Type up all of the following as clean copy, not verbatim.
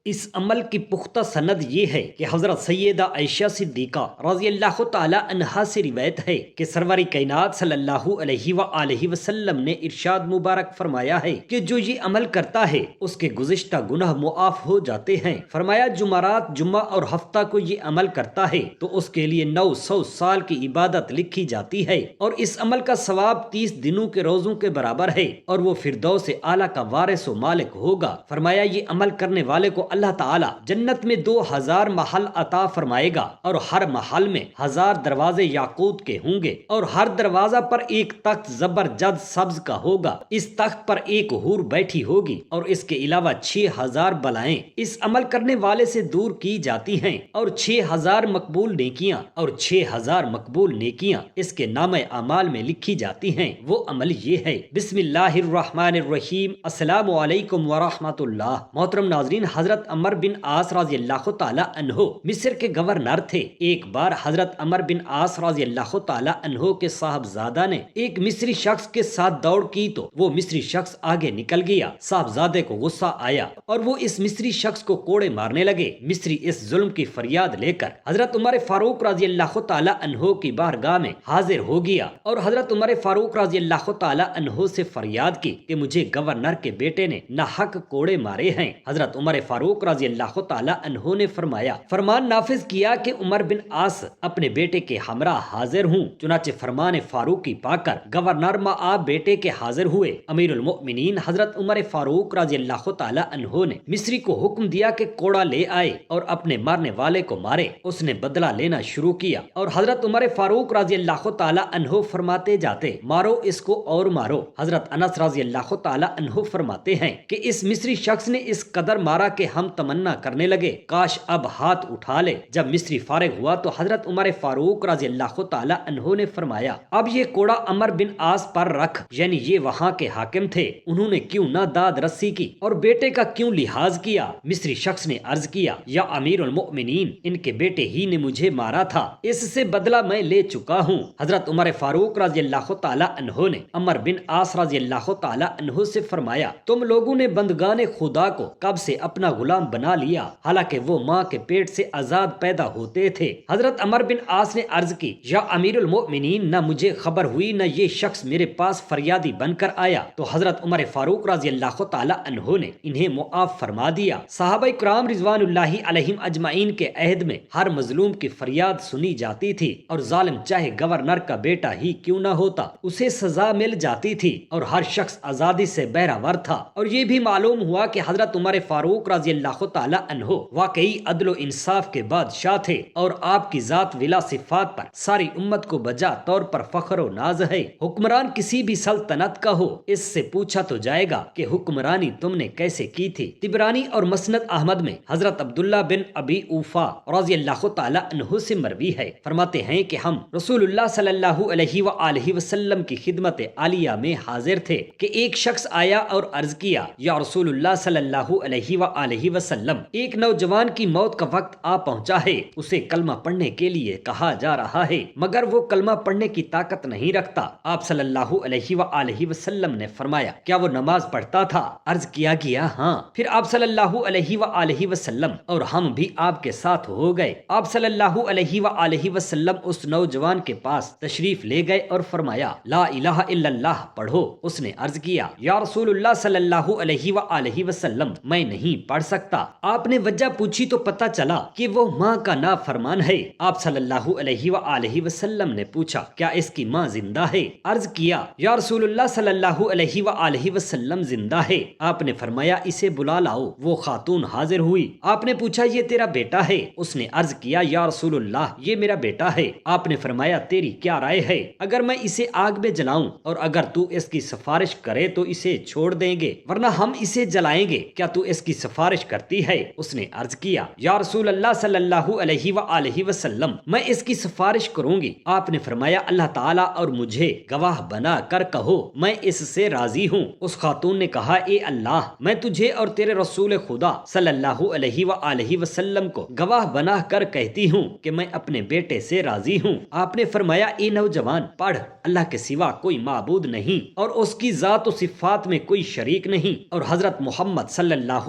اس عمل کی پختہ سند یہ ہے کہ حضرت سیدہ عائشہ صدیقہ رضی اللہ تعالی عنہا سے روایت ہے کہ سرور کائنات صلی اللہ علیہ وآلہ وسلم نے ارشاد مبارک فرمایا ہے کہ جو یہ عمل کرتا ہے اس کے گزشتہ گناہ معاف ہو جاتے ہیں۔ فرمایا جمعرات، جمعہ اور ہفتہ کو یہ عمل کرتا ہے تو اس کے لیے 900 سال کی عبادت لکھی جاتی ہے، اور اس عمل کا ثواب 30 دنوں کے روزوں کے برابر ہے، اور وہ فردوس اعلیٰ کا وارث و مالک ہوگا۔ فرمایا یہ عمل کرنے والے کو اللہ تعالی جنت میں 2000 محل عطا فرمائے گا، اور ہر محل میں 1000 دروازے یاقوت کے ہوں گے، اور ہر دروازہ پر ایک تخت زبرجد سبز کا ہوگا، اس تخت پر ایک حور بیٹھی ہوگی، اور اس کے علاوہ 6000 بلائیں اس عمل کرنے والے سے دور کی جاتی ہیں، اور 6000 مقبول نیکیاں اور 6000 مقبول نیکیاں اس کے نامہ اعمال میں لکھی جاتی ہیں۔ وہ عمل یہ ہے۔ بسم اللہ الرحمن الرحیم۔ السلام علیکم ورحمۃ اللہ۔ محترم ناظرین، حضرت عمر بن عاص رضی اللہ تعالی عنہ مصر کے گورنر تھے۔ ایک بار حضرت عمر بن عاص رضی اللہ تعالی عنہ کے صاحبزادہ نے ایک مصری شخص کے ساتھ دوڑ کی تو وہ مصری شخص آگے نکل گیا۔ صاحبزادے کو غصہ آیا اور وہ اس مصری شخص کو کوڑے مارنے لگے۔ مصری اس ظلم کی فریاد لے کر حضرت عمر فاروق رضی اللہ تعالی عنہ کی بارگاہ میں حاضر ہو گیا، اور حضرت عمر فاروق رضی اللہ تعالی عنہ سے فریاد کی کہ مجھے گورنر کے بیٹے نے ناحق کوڑے مارے ہیں۔ حضرت عمر فاروق رضی اللہ تعالی عنہ نے فرمان نافذ کیا کہ عمر بن عاص اپنے بیٹے کے ہمراہ حاضر ہوں۔ چنانچہ فرمان فاروقی پا کر گورنر مآب بیٹے کے حاضر ہوئے۔ امیر المؤمنین حضرت عمر فاروق رضی اللہ تعالی عنہ نے مصری کو حکم دیا کہ کوڑا لے آئے اور اپنے مارنے والے کو مارے۔ اس نے بدلہ لینا شروع کیا، اور حضرت عمر فاروق رضی اللہ تعالی عنہ فرماتے جاتے مارو اس کو اور مارو۔ حضرت انس رضی اللہ تعالی عنہ فرماتے ہیں کہ اس مصری شخص نے اس قدر مارا کہ ہم تمنا کرنے لگے کاش اب ہاتھ اٹھا لے۔ جب مصری فارغ ہوا تو حضرت عمر فاروق رضی اللہ تعالی عنہ نے فرمایا اب یہ کوڑا عمر بن عاص پر رکھ، یعنی یہ وہاں کے حاکم تھے، انہوں نے کیوں نہ داد رسی کی اور بیٹے کا کیوں لحاظ کیا؟ مصری شخص نے عرض کیا یا امیر المؤمنین، ان کے بیٹے ہی نے مجھے مارا تھا، اس سے بدلہ میں لے چکا ہوں۔ حضرت عمر فاروق رضی اللہ تعالی عنہ نے عمر بن عاص رضی اللہ تعالی عنہ سے فرمایا تم لوگوں نے بندگان خدا کو کب سے اپنا غلام بنا لیا، حالانکہ وہ ماں کے پیٹ سے آزاد پیدا ہوتے تھے۔ حضرت عمر بن عاص نے عرض کی یا امیر المؤمنین، نہ مجھے خبر ہوئی نہ یہ شخص میرے پاس فریادی بن کر آیا، تو حضرت عمر فاروق رضی اللہ تعالی عنہ نے انہیں معاف فرما دیا۔ صحابہ کرام رضوان اللہ علیہم اجمعین کے عہد میں ہر مظلوم کی فریاد سنی جاتی تھی، اور ظالم چاہے گورنر کا بیٹا ہی کیوں نہ ہوتا اسے سزا مل جاتی تھی، اور ہر شخص آزادی سے بہرہور تھا۔ اور یہ بھی معلوم ہوا کہ حضرت عمر فاروق رضی اللہ تعالی عنہ واقعی عدل و انصاف کے بادشاہ تھے، اور آپ کی ذات ولا صفات پر ساری امت کو بجا طور پر فخر و ناز ہے۔ حکمران کسی بھی سلطنت کا ہو، اس سے پوچھا تو جائے گا کہ حکمرانی تم نے کیسے کی تھی۔ طبرانی اور مسند احمد میں حضرت عبداللہ بن ابی اوفا رضی اللہ تعالی عنہ سے مروی ہے، فرماتے ہیں کہ ہم رسول اللہ صلی اللہ علیہ وآلہ وسلم کی خدمت عالیہ میں حاضر تھے کہ ایک شخص آیا اور عرض کیا یا رسول اللہ صلی اللہ علیہ وآلہ وسلم، ایک نوجوان کی موت کا وقت آ پہنچا ہے، اسے کلمہ پڑھنے کے لیے کہا جا رہا ہے مگر وہ کلمہ پڑھنے کی طاقت نہیں رکھتا۔ آپ صلی اللہ علیہ وآلہ وسلم نے فرمایا کیا وہ نماز پڑھتا تھا؟ عرض کیا گیا ہاں۔ پھر آپ صلی اللہ علیہ وآلہ وسلم اور ہم بھی آپ کے ساتھ ہو گئے۔ آپ صلی اللہ علیہ وآلہ وسلم اس نوجوان کے پاس تشریف لے گئے اور فرمایا لا الہ الا اللہ پڑھو۔ اس نے عرض کیا یا رسول اللہ صلی اللہ علیہ وآلہ وسلم، میں نہیں پڑھ سکتا۔ آپ نے وجہ پوچھی تو پتہ چلا کہ وہ ماں کا نافرمان ہے۔ آپ صلی اللہ علیہ وآلہ وسلم نے پوچھا کیا اس کی ماں زندہ ہے؟ عرض کیا یا رسول اللہ صلی اللہ علیہ وآلہ وسلم زندہ ہے۔ آپ نے فرمایا اسے بلا لاؤ۔ وہ خاتون حاضر ہوئی۔ آپ نے پوچھا یہ تیرا بیٹا ہے؟ اس نے عرض کیا یا رسول اللہ یہ میرا بیٹا ہے۔ آپ نے فرمایا تیری کیا رائے ہے؟ اگر میں اسے آگ میں جلاؤں اور اگر تو اس کی سفارش کرے تو اسے چھوڑ دیں گے، ورنہ ہم اسے جلائیں گے، کیا تو اس کی سفارش کرتی ہے؟ اس نے عرض کیا یا رسول اللہ صلی اللہ علیہ وآلہ وسلم میں اس کی سفارش کروں گی۔ آپ نے فرمایا اللہ تعالیٰ اور مجھے گواہ بنا کر کہو میں اس سے راضی ہوں۔ اس خاتون نے کہا اے اللہ، میں تجھے اور تیرے رسول خدا صلی اللہ علیہ وآلہ وسلم کو گواہ بنا کر کہتی ہوں کہ میں اپنے بیٹے سے راضی ہوں۔ آپ نے فرمایا اے نوجوان پڑھ، اللہ کے سوا کوئی معبود نہیں اور اس کی ذات و صفات میں کوئی شریک نہیں، اور حضرت محمد صلی اللہ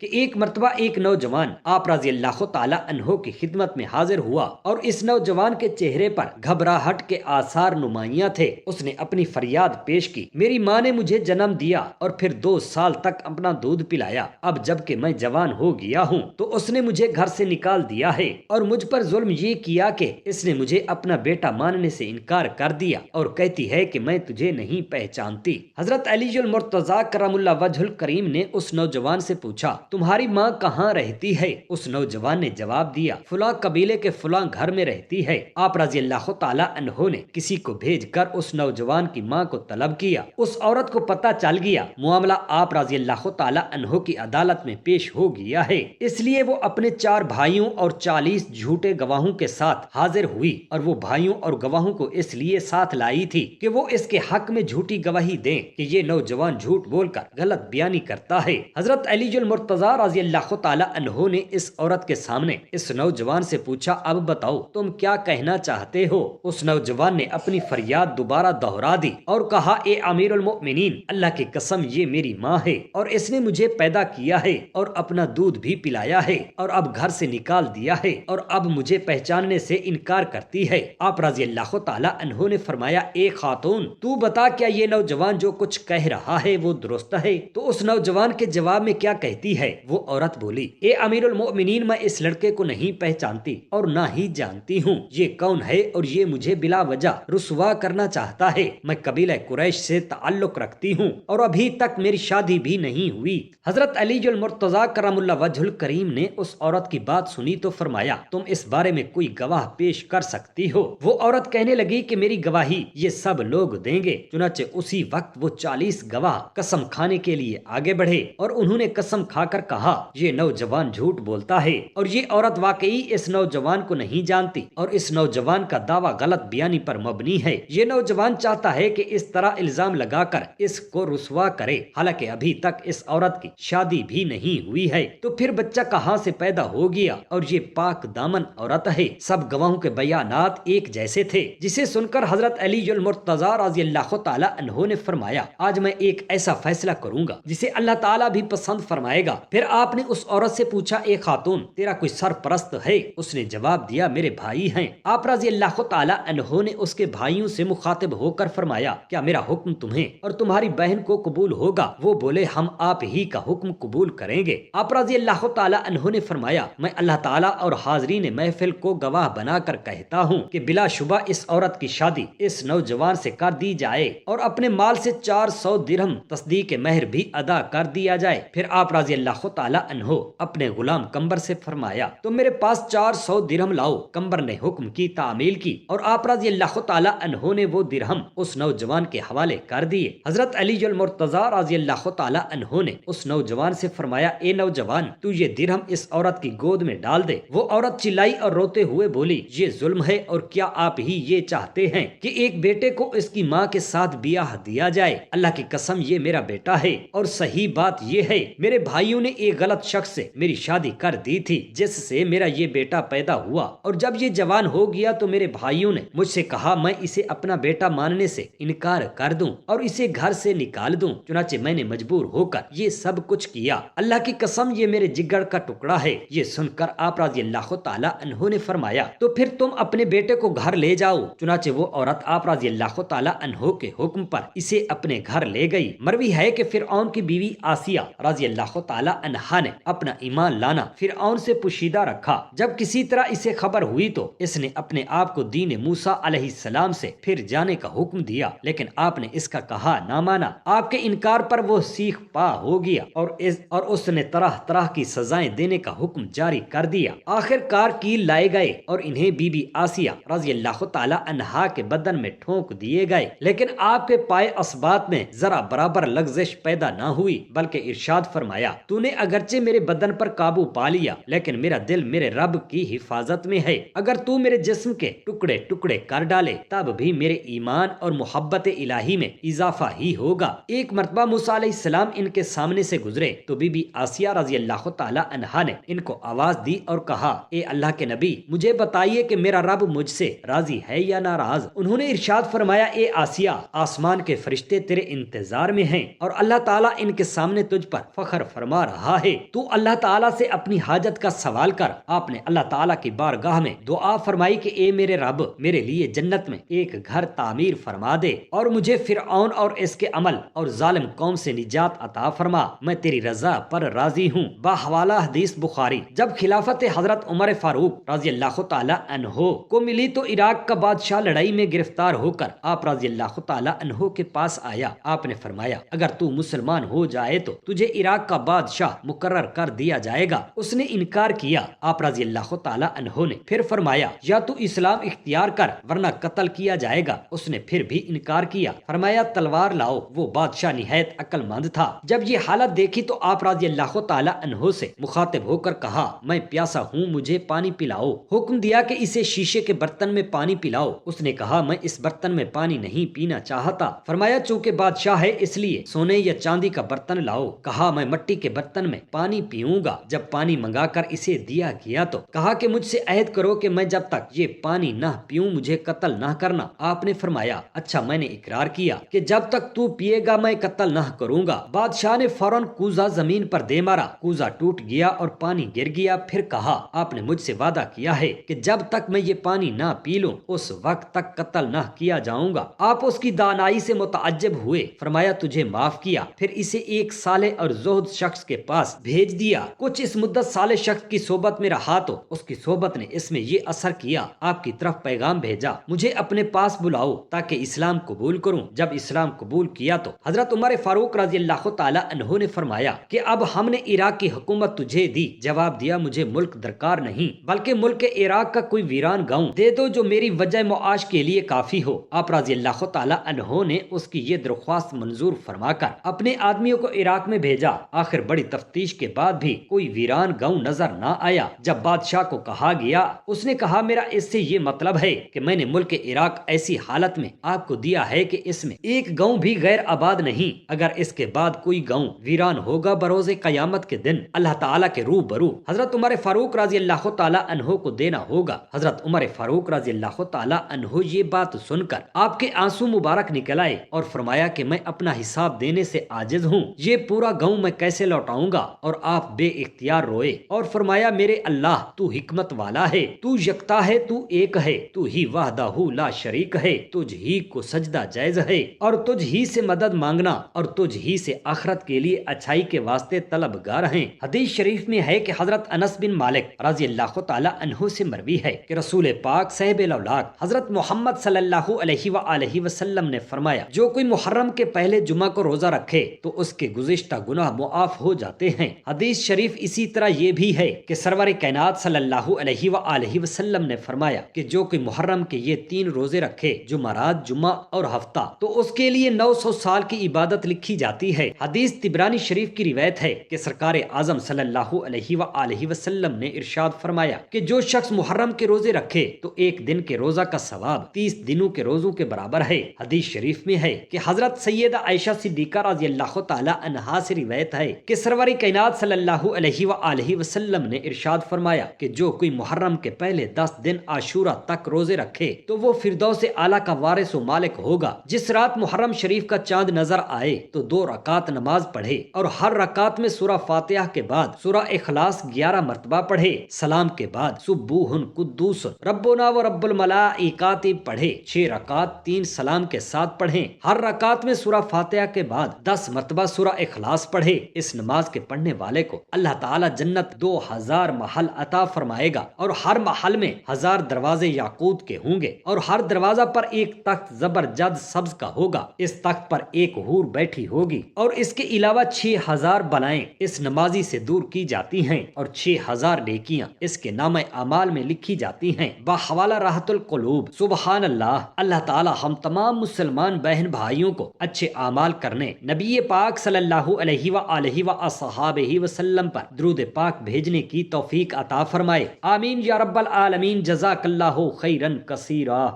کہ ایک مرتبہ ایک نوجوان آپ رضی اللہ تعالی عنہ کی خدمت میں حاضر ہوا اور اس نوجوان کے چہرے پر گھبراہٹ کے آثار نمایاں تھے۔ اس نے اپنی فریاد پیش کی، میری ماں نے مجھے جنم دیا اور پھر 2 سال تک اپنا دودھ پلایا، اب جب کہ میں جوان ہو گیا ہوں تو اس نے مجھے گھر سے نکال دیا ہے اور مجھ پر ظلم یہ کیا کہ اس نے مجھے اپنا بیٹا ماننے سے انکار کر دیا اور کہتی ہے کہ میں تجھے نہیں پہچانتی۔ حضرت علی المرتضیٰ کرم اللہ وجہ الکریم نے اس نوجوان سے پوچھا، تمہاری ماں کہاں رہتی ہے؟ اس نوجوان نے جواب دیا، فلاں قبیلے کے فلاں گھر میں رہتی ہے۔ آپ رضی اللہ تعالی عنہ نے کسی کو بھیج کر اس نوجوان کی ماں کو طلب کیا۔ اس عورت کو پتہ چل گیا معاملہ آپ رضی اللہ تعالی عنہ کی عدالت میں پیش ہو گیا ہے، اس لیے وہ اپنے 4 بھائیوں اور 40 جھوٹے گواہوں کے ساتھ حاضر ہوئی، اور وہ بھائیوں اور گواہوں کو اس لیے ساتھ لائی تھی کہ وہ اس کے حق میں جھوٹی گواہی دیں کہ یہ نوجوان جھوٹ بول کر غلط بیانی کرتا ہے۔ حضرت علی المرتضیٰ رضی اللہ تعالی عنہ نے اس عورت کے سامنے اس نوجوان سے پوچھا، اب بتاؤ تم کیا کہنا چاہتے ہو؟ اس نوجوان نے اپنی فریاد دوبارہ دہرا دی اور کہا، اے امیر المؤمنین، اللہ کی قسم یہ میری ماں ہے اور اس نے مجھے پیدا کیا ہے اور اپنا دودھ بھی پلایا ہے اور اب گھر سے نکال دیا ہے اور اب مجھے پہچاننے سے انکار کرتی ہے۔ آپ رضی اللہ تعالی عنہ نے فرمایا، اے خاتون، تو بتا کیا یہ نوجوان جو کچھ کہہ رہا ہے وہ درست ہے؟ تو اس نوجوان کے جواب میں کیا کہتی ہے؟ وہ عورت بولی، اے امیر المؤمنین، میں اس لڑکے کو نہیں پہچانتی اور نہ ہی جانتی ہوں یہ کون ہے اور یہ مجھے بلا وجہ رسوا کرنا چاہتا ہے۔ میں قبیلہ قریش سے تعلق رکھتی ہوں اور ابھی تک میری شادی بھی نہیں ہوئی۔ حضرت علی المرتضیٰ کرم اللہ وجہ الکریم نے اس عورت کی بات سنی تو فرمایا، تم اس بارے میں کوئی گواہ پیش کر سکتی ہو؟ وہ عورت کہنے لگی کہ میری گواہی یہ سب لوگ دیں گے۔ چنانچہ اسی وقت وہ 40 گواہ قسم کھانے کے لیے آگے بڑھے اور انہوں نے قسم کھا کر کہا، یہ نوجوان جھوٹ بولتا ہے اور یہ عورت واقعی اس نوجوان کو نہیں جانتی اور اس نوجوان کا دعویٰ غلط بیانی پر مبنی ہے۔ یہ نوجوان چاہتا ہے کہ اس طرح الزام لگا کر اس کو رسوا کرے، حالانکہ ابھی تک اس عورت کی شادی بھی نہیں ہوئی ہے، تو پھر بچہ کہاں سے پیدا ہو گیا؟ اور یہ پاک دامن عورت ہے۔ سب گواہوں کے بیانات ایک جیسے تھے، جسے سن کر حضرت علی المرتضیٰ رضی اللہ تعالی عنہ نے فرمایا، آج میں ایک ایسا فیصلہ کروں گا جسے اللہ تعالیٰ بھی پسند فرمائے گا۔ پھر آپ نے اس عورت سے پوچھا، اے خاتون، تیرا کوئی سرپرست ہے؟ اس نے جواب دیا، میرے بھائی ہیں۔ آپ رضی اللہ تعالی عنہ نے اس کے بھائیوں سے مخاطب ہو کر فرمایا، کیا میرا حکم تمہیں اور تمہاری بہن کو قبول ہوگا؟ وہ بولے، ہم آپ ہی کا حکم قبول کریں گے۔ آپ رضی اللہ تعالی عنہ نے فرمایا، میں اللہ تعالیٰ اور حاضرین محفل کو گواہ بنا کر کہتا ہوں کہ بلا شبہ اس عورت کی شادی اس نوجوان سے کر دی جائے اور اپنے مال سے 400 درہم تصدیق مہر بھی ادا کر دیا جائے۔ پھر آپ رضی اللہ تعالی عنہ اپنے غلام قمبر سے فرمایا، تم میرے پاس 400 درہم لاؤ۔ قمبر نے حکم کی تعمیل کی اور آپ رضی اللہ تعالی عنہ نے وہ درہم اس نوجوان کے حوالے کر دیے۔ حضرت علی المرتضیٰ رضی اللہ تعالی عنہ نے اس نوجوان سے فرمایا، اے نوجوان، تو یہ درہم اس عورت کی گود میں ڈال دے۔ وہ عورت چلائی اور روتے ہوئے بولی، یہ ظلم ہے اور کیا آپ ہی یہ چاہتے ہیں کہ ایک بیٹے کو اس کی ماں کے ساتھ بیاہ دیا جائے؟ اللہ کی قسم یہ میرا بیٹا ہے اور صحیح بات یہ ہے میرے بھائیوں نے ایک غلط شخص سے میری شادی کر دی تھی جس سے میرا یہ بیٹا پیدا ہوا، اور جب یہ جوان ہو گیا تو میرے بھائیوں نے مجھ سے کہا میں اسے اپنا بیٹا ماننے سے انکار کر دوں اور اسے گھر سے نکال دوں، چنانچہ میں نے مجبور ہو کر یہ سب کچھ کیا۔ اللہ کی قسم یہ میرے جگر کا ٹکڑا ہے۔ یہ سن کر آپ رضی اللہ تعالی عنہ نے فرمایا، تو پھر تم اپنے بیٹے کو گھر لے جاؤ۔ چنانچہ وہ عورت آپ رضی اللہ تعالی عنہ کے حکم پر اسے اپنے گھر لے گئی۔ مروی ہے کہ فرعون کی بیوی آسیہ رضی اللہ تعالی عنہا نے اپنا ایمان لانا فرعون سے پوشیدہ رکھا۔ جب کسی طرح اسے خبر ہوئی تو اس نے اپنے آپ کو دین موسیٰ علیہ السلام سے پھر جانے کا حکم دیا، لیکن آپ نے اس کا کہا نہ مانا۔ آپ کے انکار پر وہ سیخ پا ہو گیا اور اس نے طرح طرح کی سزائیں دینے کا حکم جاری کر دیا۔ آخر کار کیل لائے گئے اور انہیں بی بی آسیہ رضی اللہ تعالی عنہا کے بدن میں ٹھونک دیے گئے، لیکن آپ کے پائے اسبات میں ذرا برابر لغزش پیدا نہ ہوئی، بلکہ ارشاد فرمایا، تو نے اگرچہ میرے بدن پر قابو پا لیا لیکن میرا دل میرے رب کی حفاظت میں ہے۔ اگر تو میرے جسم کے ٹکڑے ٹکڑے کر ڈالے تب بھی میرے ایمان اور محبت الہی میں اضافہ ہی ہوگا۔ ایک مرتبہ موسیٰ علیہ السلام ان کے سامنے سے گزرے تو بی بی آسیہ رضی اللہ تعالی عنہا نے ان کو آواز دی اور کہا، اے اللہ کے نبی، مجھے بتائیے کہ میرا رب مجھ سے راضی ہے یا ناراض؟ انہوں نے ارشاد فرمایا، اے آسیہ، آسمان کے فرشتے تیرے انتظار میں ہیں اور اللہ تعالیٰ ان کے سامنے تجھ پر فخر فرما رہا ہے، تو اللہ تعالیٰ سے اپنی حاجت کا سوال کر۔ آپ نے اللہ تعالیٰ کی بارگاہ میں دعا فرمائی کہ اے میرے رب، میرے لیے جنت میں ایک گھر تعمیر فرما دے اور مجھے فرعون اور اس کے عمل اور ظالم قوم سے نجات عطا فرما، میں تیری رضا پر راضی ہوں۔ باحوالہ حدیث بخاری۔ جب خلافت حضرت عمر فاروق رضی اللہ تعالی عنہ کو ملی تو عراق کا بادشاہ لڑائی میں گرفتار ہو کر آپ رضی اللہ تعالی عنہ کے پاس آیا۔ آپ نے فرمایا اگر تو مسلمان ہو جائے تو تجھے عراق کا بادشاہ مقرر کر دیا جائے گا۔ اس نے انکار کیا۔ آپ رضی اللہ تعالی عنہ نے پھر فرمایا یا تو اسلام اختیار کر ورنہ قتل کیا جائے گا۔ اس نے پھر بھی انکار کیا۔ فرمایا تلوار لاؤ۔ وہ بادشاہ نہایت عقل مند تھا۔ جب یہ حالت دیکھی تو آپ رضی اللہ تعالی عنہ سے مخاطب ہو کر کہا میں پیاسا ہوں، مجھے پانی پلاؤ۔ حکم دیا کہ اسے شیشے کے برتن میں پانی پلاؤ۔ اس نے کہا میں اس برتن میں پانی نہیں پینا چاہتا۔ فرمایا چونکہ بادشاہ ہے اس لیے سونے یا چاندی کا برتن لاؤ۔ کہا میں مٹی کے برتن میں پانی پیوں گا۔ جب پانی منگا کر اسے دیا گیا تو کہا کہ مجھ سے عہد کرو کہ میں جب تک یہ پانی نہ پیوں مجھے قتل نہ کرنا۔ آپ نے فرمایا اچھا، میں نے اقرار کیا کہ جب تک تو پیے گا میں قتل نہ کروں گا۔ بادشاہ نے فوراً کوزہ زمین پر دے مارا، کوزہ ٹوٹ گیا اور پانی گر گیا۔ پھر کہا آپ نے مجھ سے وعدہ کیا ہے کہ جب تک میں یہ پانی نہ پی لوں اس وقت تک قتل نہ کیا جاؤں گا۔ آپ اس کی دانائی سے متعجب ہوئے۔ فرمایا تجھے معاف کیا۔ پھر اسے ایک صالح اور زہد شخص کے پاس بھیج دیا۔ کچھ اس مدت صالح شخص کی صحبت میں رہا تو اس کی صحبت نے اس میں یہ اثر کیا، آپ کی طرف پیغام بھیجا مجھے اپنے پاس بلاؤ تاکہ اسلام قبول کروں۔ جب اسلام قبول کیا تو حضرت عمر فاروق رضی اللہ تعالی عنہ نے فرمایا کہ اب ہم نے عراق کی حکومت تجھے دی۔ جواب دیا مجھے ملک درکار نہیں بلکہ ملک عراق کا کوئی ویران گاؤں دے دو جو میری وجہ معاش کے لیے کافی ہو۔ آپ رضی اللہ تعالی عنہ نے اس کی یہ درخواست منظور فرما کر اپنے آدمیوں کو عراق میں بھیجا۔ آخر بڑی تفتیش کے بعد بھی کوئی ویران گاؤں نظر نہ آیا۔ جب بادشاہ کو کہا گیا اس نے کہا میرا اس سے یہ مطلب ہے کہ میں نے ملک عراق ایسی حالت میں آپ کو دیا ہے کہ اس میں ایک گاؤں بھی غیر آباد نہیں۔ اگر اس کے بعد کوئی گاؤں ویران ہوگا بروز قیامت کے دن اللہ تعالیٰ کے روبرو حضرت عمر فاروق رضی اللہ تعالی عنہ کو دینا ہوگا۔ حضرت عمر فاروق رضی اللہ تعالی عنہ یہ بات سن کر آپ کے آنسو مبارک نکل آئے اور فرمایا کہ میں اپنا حساب دینے سے عاجز ہوں، یہ پورا گاؤں میں کیسے لوٹاؤں گا؟ اور آپ بے اختیار روئے اور فرمایا میرے اللہ تو حکمت والا ہے، تو یکتا ہے، تو ایک ہے، تو ہی وحدہ لا شریک ہے، تجھ ہی کو سجدہ جائز ہے اور تجھ ہی سے مدد مانگنا اور تجھ ہی سے آخرت کے لیے اچھائی کے واسطے طلبگار ہیں۔ حدیث شریف میں ہے کہ حضرت انس بن مالک رضی اللہ تعالی عنہ سے مروی ہے کہ رسول پاک صاحب الاولاق حضرت محمد صلی اللہ علیہ وآلہ وسلم نے فرمایا جو کوئی محرم کے پہلے جمعہ کو روزہ رکھے تو اس کے گزشتہ گناہ معاف ہو جاتے ہیں۔ حدیث شریف اسی طرح یہ بھی ہے کہ سرور کائنات صلی اللہ علیہ وآلہ وسلم نے فرمایا کہ جو کوئی محرم کے یہ 3 روزے رکھے جمعرات، جمعہ اور ہفتہ تو اس کے لیے 900 سال کی عبادت لکھی جاتی ہے۔ حدیث طبرانی شریف کی روایت ہے کہ سرکار اعظم صلی اللہ علیہ وآلہ وسلم نے ارشاد فرمایا کہ جو شخص محرم کے روزے رکھے تو ایک دن کے روزہ کا ثواب 30 دنوں کے روزوں کے برابر ہے۔ حدیث شریف میں ہے کہ حضرت سیدہ عائشہ صدیقہ رضی اللہ تعالی عنہا سے روایت ہے کہ سرور کائنات صلی اللہ علیہ وآلہ وسلم نے ارشاد فرمایا کہ جو کوئی محرم کے پہلے 10 دن عاشورہ تک روزے رکھے تو وہ فردوس اعلیٰ کا وارث و مالک ہوگا۔ جس رات محرم شریف کا چاند نظر آئے تو 2 رکعت نماز پڑھے اور ہر رکعت میں سورہ فاتحہ کے بعد سورہ اخلاص 11 مرتبہ پڑھے، سلام کے بعد سبوح قدوس ربنا و رب الملائکات پڑھے، 6 رکعت 3 سلام کے ساتھ پڑھیں، ہر رکعت میں سورہ فاتحہ کے بعد 10 مرتبہ سورہ اخلاص پڑھے۔ اس نماز کے پڑھنے والے کو اللہ تعالیٰ جنت 2000 محل عطا فرمائے گا اور ہر محل میں 1000 دروازے یاقوت کے ہوں گے اور ہر دروازہ پر ایک تخت زبرجد سبز کا ہوگا، اس تخت پر ایک حور بیٹھی ہوگی اور اس کے علاوہ 6000 بلائیں اس نمازی سے دور کی جاتی ہیں اور 6000 نیکیاں اس کے نامہ اعمال میں لکھی جاتی ہیں۔ باحوالہ راحت القلوب۔ سبحان اللہ۔ اللہ تعالی ہم تمام مسلمان بہن بھائیوں کو اچھے اعمال کرنے، نبی پاک صلی اللہ علیہ وآلہ وصحابہ وسلم پر درود پاک بھیجنے کی توفیق عطا فرمائے۔ آمین یا رب العالمین۔ جزاک اللہ خیرا کثیرا۔